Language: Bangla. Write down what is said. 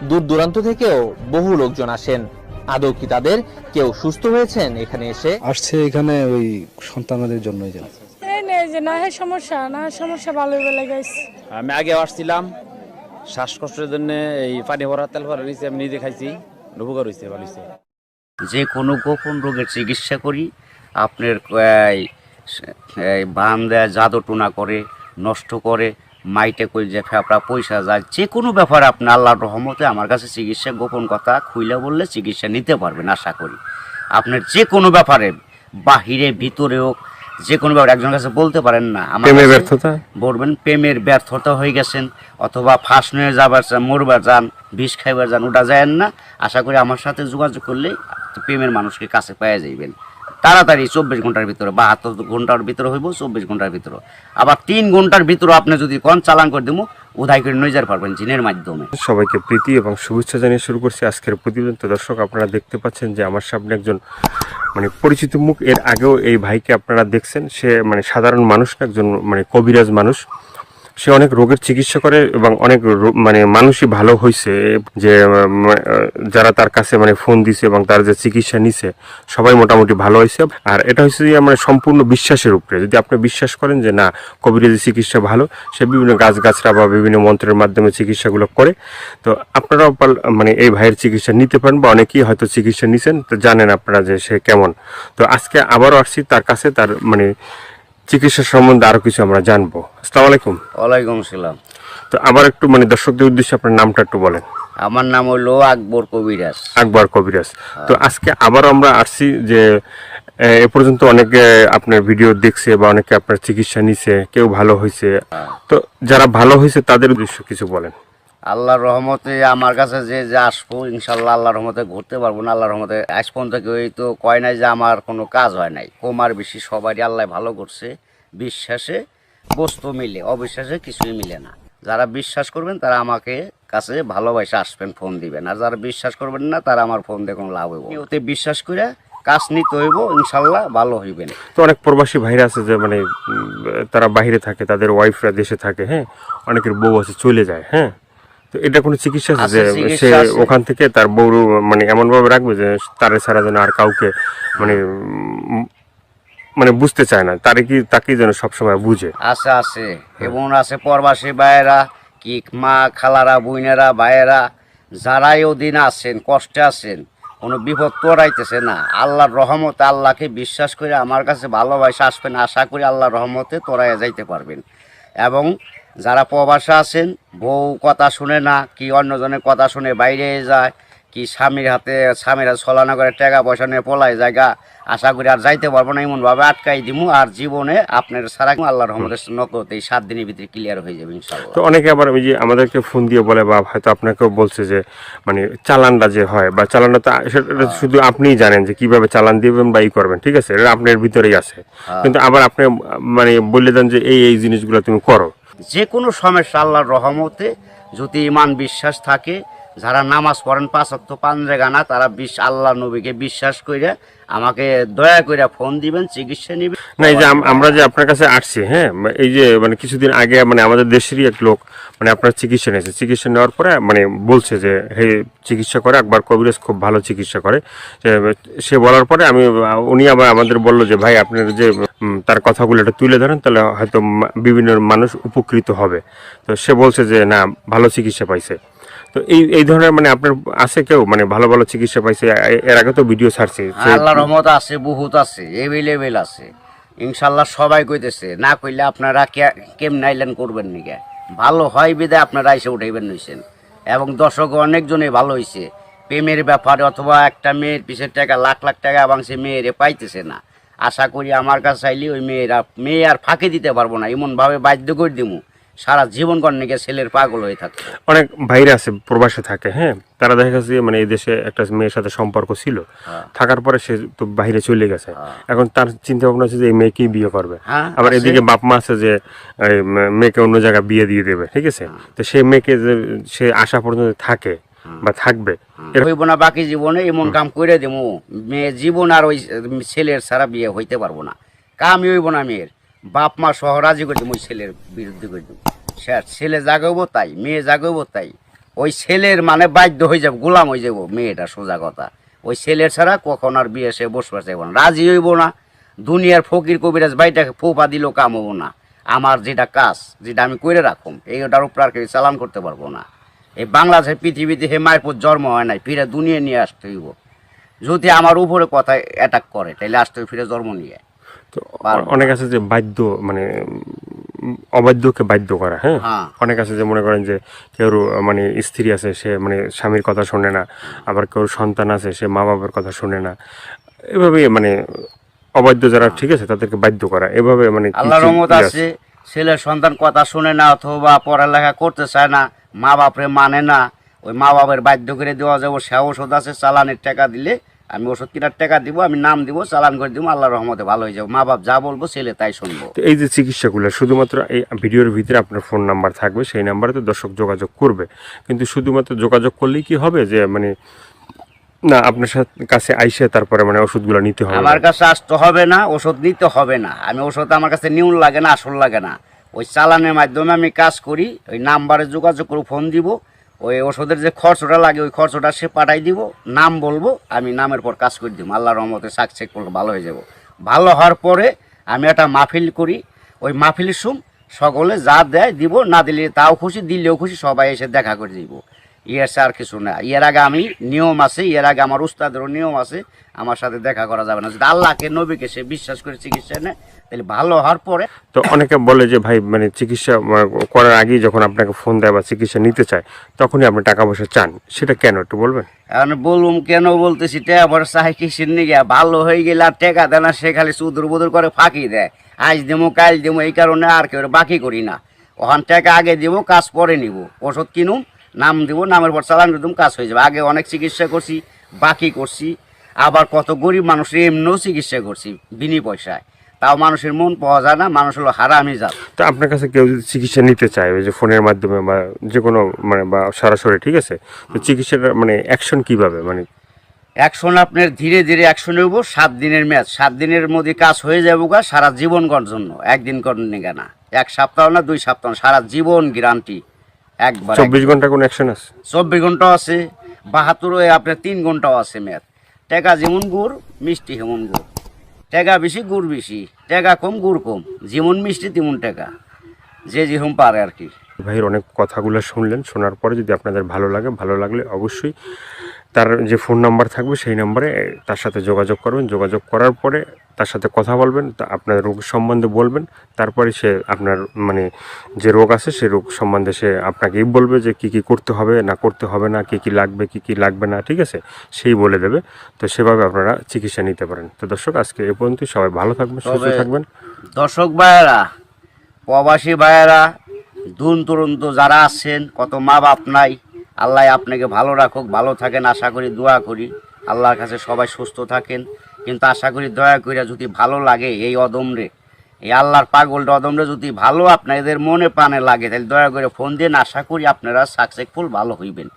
দূর দূরান্ত থেকেও বহু লোকজন আসেন। আদৌ কি তাদের কেউ সুস্থ হয়েছেন এখানে এসে? আসছে এখানে ওই সন্তানদের জন্যই যেন এই নেই যে না সমস্যা ভালো হয়ে গেছে। আমি আগে আসছিলাম শ্বাসকষ্টের জন্য, এই পানি ভরা তেল ভরা নিয়েছি, আমি নিজে খাইছি, উপকার হয়েছে, ভালো হয়েছে। যে কোনো গোপন রোগের চিকিৎসা করি। আপনার এই বান দেয়, জাদু টোনা করে, নষ্ট করে, মাইটে কই যে ফেপড়া পয়সা যায়, যে কোনো ব্যাপারে আপনি আল্লাহর রহমতে আমার কাছে চিকিৎসা, গোপন কথা খুইলে বললে চিকিৎসা নিতে পারবেন আশা করি। আপনার যে কোনো ব্যাপারে, বাহিরে ভিতরে হোক, যে কোনো ব্যাপারে একজনের কাছে বলতে পারেন না আমার ব্যর্থতা বলবেন, প্রেমের ব্যর্থতা হয়ে গেছেন, অথবা ফাঁস নিয়ে যাবার চান, মরবার যান, বিষ খাইবার যান, ওটা যায় না। আশা করি আমার সাথে যোগাযোগ করলে প্রেমের মানুষকে কাছে পেয়ে যাইবেন তাড়াতাড়ি। 24 ঘন্টার ভিতরে, 72 ঘন্টার ভিতরে হইব, 24 ঘন্টার ভিতরে। আবার 3 ঘন্টার ভিতরে আপনি যদি কোন চালান করে দেবো, উধাই করে নিয়ে যেতে পারবেন জিনের মাধ্যমে। সবাইকে প্রীতি এবং শুভেচ্ছা জানিয়ে শুরু করছি আজকের প্রতিবেদন। তো দর্শক, আপনারা দেখতে পাচ্ছেন যে আমার সামনে একজন পরিচিত মুখ। এর আগেও এই ভাইকে আপনারা দেখছেন। সে সাধারণ মানুষ না, একজন কবিরাজ মানুষ। সে অনেক রোগের চিকিৎসা করে এবং অনেক মানুষই ভালো হয়েছে। যে যারা তার কাছে ফোন দিছে এবং তার যে চিকিৎসা নিছে, সবাই মোটামুটি ভালো হয়েছে। আর এটা হচ্ছে যে সম্পূর্ণ বিশ্বাসের উপরে। যদি আপনি বিশ্বাস করেন যে না, কবিরাজি চিকিৎসা ভালো, সে বিভিন্ন গাছগাছরা বা বিভিন্ন মন্ত্রের মাধ্যমে চিকিৎসাগুলো করে, তো আপনারাও এই ভাইয়ের চিকিৎসা নিতে পারেন, বা অনেকেই হয়তো চিকিৎসা নিছেন, তো জানেন আপনারা যে সে কেমন। তো আজকে আবারও আসছি তার কাছে, তার চিকিৎসা সম্বন্ধে আরো কিছু আমরা জানবো। আসসালামু আলাইকুম। ওয়ালাইকুম আসসালাম। তো আবার একটু দর্শকদের উদ্দেশ্যে আপনার নামটা একটু বলেন। আমার নাম হলো আকবর কবিরাজ। আকবর কবিরাজ। তো আজকে আবার আমরা আসছি যে এ পর্যন্ত অনেকে আপনার ভিডিও দেখছে বা অনেকে আপনার চিকিৎসা নিছে, কেউ ভালো হয়েছে। তো যারা ভালো হয়েছে তাদের উদ্দেশ্য কিছু বলেন। আল্লাহর রহমতে আমার কাছে যে যে আসবো, ইনশাল্লাহ আল্লাহর রহমতে ঘুরতে পারবো না। আল্লাহর রহমতে আজ পর্যন্ত কেউ তো কয় নাই যে আমার কোনো কাজ হয় নাই। কমার বেশি সবারই আল্লাহ ভালো করছে। বিশ্বাসে বস্তু মিলে, অবিশ্বাসে কিছুই মিলে না। যারা বিশ্বাস করবেন তারা আমাকে কাছে ভালোবাসে আসবেন, ফোন দিবেন। আর যারা বিশ্বাস করবেন না, তারা আমার ফোন দিয়ে কোনো লাভ হইব। ওতে বিশ্বাস করে কাজ নিতে হইব, ইনশাল্লাহ ভালো হইবেন। তো অনেক প্রবাসী ভাইরা আছে যে তারা বাইরে থাকে, তাদের ওয়াইফরা দেশে থাকে, হ্যাঁ, অনেকের বউ আছে চলে যায়, হ্যাঁ। তো এটা কোনো চিকিৎসা আছে যে সে ওখান থেকে তার বউ এমন ভাবে রাখবে যে তারে ছাড়া যেন আর কাউকে বুঝতে চায় না, তাকে যেন সবসময় বুঝে। আছে এবং আছে প্রবাসী ভাইয়েরা, কি মা খালারা, বোনেরা, ভাইয়েরা, যারাই ওদিন আছেন, কষ্টে আছেন, কোনো বিপদ তোরাইতেছে না, আল্লাহর রহমতে আল্লাহকে বিশ্বাস করে আমার কাছে ভালোবাসা আসবেন। আশা করি আল্লাহর রহমতে তোরাইয়া যাইতে পারবেন। এবং যারা প্রবাসে আছেন, বউ কথা শুনে না, কি অন্যজনের কথা শুনে বাইরে যায়, কি স্বামীর হাতে ছলনা করে টাকা পয়সা নিয়ে পলায় জায়গা, আশা করি আর যাইতে পারবো না, এমনভাবে আটকাই দিমু। আর জীবনে আপনার সারা আল্লাহর রহমতের নকতে এই 7 দিনের ভিতরে ক্লিয়ার হয়ে যাবে ইনশাআল্লাহ। তো অনেকে আবার ওই যে আমাদেরকে ফোন দিয়ে বলে, বা হয়তো আপনাকেও বলছে যে চালানটা যে হয়, বা চালানটা তো সেটা শুধু আপনিই জানেন যে কিভাবে চালান দিবেন বা করবেন, ঠিক আছে, এটা আপনার ভিতরেই আছে। কিন্তু আবার আপনি বলে দেন যে এই জিনিসগুলো তুমি করো। যে কোনো সমস্যা আল্লাহর রহমতে যদি ইমান বিশ্বাস থাকে, যারা নামাজ পড়েন 5 ওয়াক্ত 5 জায়গা না, তারা আল্লাহ নবীকে বিশ্বাস করে আমাকে দয়া করে ফোন দিবেন, চিকিৎসা নেবেন। না, এই যে আমরা যে আপনার কাছে আসছি, হ্যাঁ, এই যে কিছুদিন আগে আমাদের দেশেরই এক লোক আপনার চিকিৎসা নিয়েছে। চিকিৎসা নেওয়ার পরে বলছে যে হে, চিকিৎসা করে আকবর কবিরাজ, খুব ভালো চিকিৎসা করে। সে বলার পরে উনি আবার আমাদের বললো যে ভাই, আপনার যে তার কথাগুলো এটা তুলে ধরেন, তাহলে হয়তো বিভিন্ন মানুষ উপকৃত হবে। তো সে বলছে যে না, ভালো চিকিৎসা পাইছে। তো এই ধরনের আপনার আছে কেউ ভালো ভালো চিকিৎসা পাইছে? এর আগে তো ভিডিও ছাড়ছি। আল্লাহর রহমত আছে, বহুত আছে, এভেলেবেল আছে ইনশাআল্লাহ। সবাই কইতেছে, না কইলে আপনারা কেমন আইলেন করবেন নিকে, ভালো হয় বিদায় আপনারা এসে উঠাইবেন নিছেন। এবং দর্শক অনেকজনই ভালো হয়েছে প্রেমের ব্যাপারে, অথবা একটা মেয়ের পিছের টাকা লাখ লাখ টাকা এবং সে মেয়েরে পাইতেছে না। আশা করি আমার কাছে আইলে ওই মেয়ে আর ফাঁকি দিতে পারবো না, এমনভাবে বাধ্য করে দিমু সারা জীবন কর্ণিকে ছেলের পাগল হয়ে থাকে। অনেক ভাইরা আছে প্রবাসে থাকে, হ্যাঁ, তারা দেখা গেছে এই দেশে একটা মেয়ের সাথে সম্পর্ক ছিল, থাকার পরে সে তো বাইরে চলে গেছে। এখন তার চিন্তা ভাবনা আছে যে এই মেয়েকেই বিয়ে করবে। আবার এদিকে বাপ মা আছে যে মেয়েকে অন্য জায়গায় বিয়ে দিয়ে দেবে, ঠিক আছে। তো সেই মেয়েকে সে আশা পর্যন্ত থাকে বা থাকবে, হইব না বাকি জীবনে, এমন কাম করে দেবো মেয়ে জীবন আর ওই ছেলের ছাড়া বিয়ে হইতে পারবো না। কামই হইব না মেয়ের, বাপ মা সহ রাজি করে দেবো, ওই ছেলের বিরুদ্ধে করে দেবো। ছেলে জাগাবো তাই, মেয়ে জাগাবো তাই, ওই ছেলের মানে বাধ্য হয়ে যাবো, গোলাম হয়ে যাবো মেয়েটা, সোজা কথা। ওই ছেলের ছাড়া কখন আর বিয়ে সে বসবে চাইব না, রাজি হইব না। দুনিয়ার ফকির কবিরাজ বাইটাকে ফোপা দিলেও কাম হবো না। আমার যেটা কাজ, যেটা আমি করে রাখুম, এইটার উপর আর কেউ চালান করতে পারবো না। এই বাংলাদেশের পৃথিবীতে হে মায়ের জন্ম হয় নাই, ফিরে দুনিয়া নিয়ে আসতে হইব। যদি আমার উপরে কথা অ্যাটাক করে তাহলে আসতে হইব ফিরে জন্ম নিয়ে। তো অনেক আছে যে বাধ্য, মানে অবাধ্যকে বাধ্য করা, হ্যাঁ। হ্যাঁ। অনেক আছে যে মনে করেন যে কেউ মানে স্ত্রী আছে, সে মানে স্বামীর কথা শোনে না, আবার কেউ সন্তান আছে, সে মা বাবার কথা শোনে না, এভাবে মানে অবাধ্য যারা, ঠিক আছে, তাদেরকে বাধ্য করা, এভাবে মানে কি আল্লাহর কি রহমত আছে? আছে, ছেলের সন্তান কথা শুনে না অথবা পড়ালেখা করতে চায় না, মা বাপরে মানে না, ওই মা বাবার বাধ্য করে দেওয়া যাবো। সে ওষুধ আছে, চালানের টাকা দিলে আমি ওষুধ কেনার টাকা দিব, আমি নাম দিব, চালান করে দিব, আল্লাহর রহমতে ভালো হয়ে যাবো। মা বাপ যা বলবো ছেলে তাই শুনবো। তো এই যে চিকিৎসাগুলো শুধুমাত্র এই ভিডিওর ভিতরে আপনার ফোন নাম্বার থাকবে, সেই নাম্বারে তো দর্শক যোগাযোগ করবে, কিন্তু শুধুমাত্র যোগাযোগ করলেই কি হবে যে মানে না আপনার কাছে আইসে তারপরে মানে ওষুধগুলো নিতে হবে? আমার কাছে আসতে হবে না, ওষুধ নিতে হবে না। আমি ওষুধ আমার কাছে নিউন লাগে না, আসল লাগে না। ওই চালানের মাধ্যমে আমি কাজ করি, ওই নাম্বারে যোগাযোগ করে ফোন দিব, ওই ওষুধের যে খরচটা লাগে ওই খরচটা সে পাঠাই দিব, নাম বলবো, আমি নামের পর কাজ করে দিব। আল্লাহর রহমতে সাকসেস করলে ভালো হয়ে যাব। ভালো হওয়ার পরে আমি একটা মাহফিল করি, ওই মাহফিলের সকলে যা দেয় দিব, না দিলে তাও খুশি, দিলেও খুশি, সবাই এসে দেখা করে দিব। ইয়ের আর কিছু না। এর আগে আমি নিয়ম আছে, এর আগে আমার উস্তাদেরও নিয়ম আছে, আমার সাথে দেখা করা যাবে না। যদি আল্লাহকে নবীকে সে বিশ্বাস করে চিকিৎসা নেয় তাহলে ভালো হওয়ার পরে। তো অনেকে বলে যে ভাই মানে চিকিৎসা করার আগেই যখন আপনাকে ফোন দেয় বা চিকিৎসা নিতে চায় তখনই আপনি টাকা পয়সা চান, সেটা কেন একটু বলবেন? এখন বলুম কেন বলতেছি, টাকা পয়সা চাই কিসের নিগে? ভালো হয়ে গেলে আর টাকা দেয় না, সে খালি সুদূর বুদুর করে ফাঁকি দেয়, আজ দেবো কাল দেবো, এই কারণে আর কেউ বাকি করি না। ওখান টাকা আগে দিব, কাজ পরে নিব। ওষুধ কিনুম, নাম দিব, নামের পর চালান দিতাম, কাজ হয়ে যাবে। আগে অনেক চিকিৎসা করছি, বাকি করছি, আবার কত গরিব মানুষের এমনিও চিকিৎসা করছি বিনি পয়সায়, তাও মানুষের মন পাওয়া যায় না, মানুষ হলো হারামি জাত। তো আপনার কাছে কেউ যদি চিকিৎসা নিতে চায় ওই যে ফোনের মাধ্যমে বা যে কোনো মানে বা সরাসরি, ঠিক আছে, তো চিকিৎসাটা মানে অ্যাকশন কিভাবে, মানে অ্যাকশন আপনার ধীরে ধীরে অ্যাকশন হইব। 7 দিনের ম্যাচ, 7 দিনের মধ্যে কাজ হয়ে যাবো গা, সারা জীবন করার জন্য। একদিন করেন না, 1 সপ্তাহ না 2 সপ্তাহ, সারা জীবন গ্যারান্টি। একবার 24 ঘন্টা কোনো অ্যাকশন আছে? 24 ঘন্টাও আছে, 72 আপনার 3 ঘন্টাও আছে ম্যাচ। টাকা যেমন গুড়, মিষ্টি হেমন গুড়। টাকা বেশি, গুড় বেশি, টাকা কম, গুড় কম, যেমন মিষ্টি তেমন টাকা, যে যেরকম পারে আর কি। ভাইয়ের অনেক কথাগুলো শুনলেন, শোনার পরে যদি আপনাদের ভালো লাগে, ভালো লাগলে অবশ্যই তার যে ফোন নাম্বার থাকবে সেই নাম্বারে তার সাথে যোগাযোগ করবেন। যোগাযোগ করার পরে তার সাথে কথা বলবেন, তা আপনার রোগ সম্বন্ধে বলবেন, তারপরে সে আপনার মানে যে রোগ আছে সেই রোগ সম্বন্ধে সে আপনাকেই বলবে যে কী কী করতে হবে না করতে হবে না, কী কী লাগবে কী কী লাগবে না, ঠিক আছে, সেই বলে দেবে। তো সেভাবে আপনারা চিকিৎসা নিতে পারেন। তো দর্শক আজকে এ পর্যন্তই, সবাই ভালো থাকবেন, সুস্থ থাকবেন। দর্শক ভাইয়েরা, প্রবাসী ভাইয়েরা, দূর দূরান্ত যারা আছেন, কত মা বাপ নাই, আল্লাহ আপনাকে ভালো রাখুক, ভালো থাকেন আশা করি, দোয়া করি আল্লাহর কাছে সবাই সুস্থ থাকেন। কিন্তু আশা করি দয়া করে যদি ভালো লাগে এই অদমরে, এই আল্লাহর পাগলটা অদমরে যদি ভালো আপনাদের মনে প্রাণে লাগে, তাহলে দয়া করে ফোন দিন। আশা করি আপনারা সাকসেসফুল ভালো হইবেন।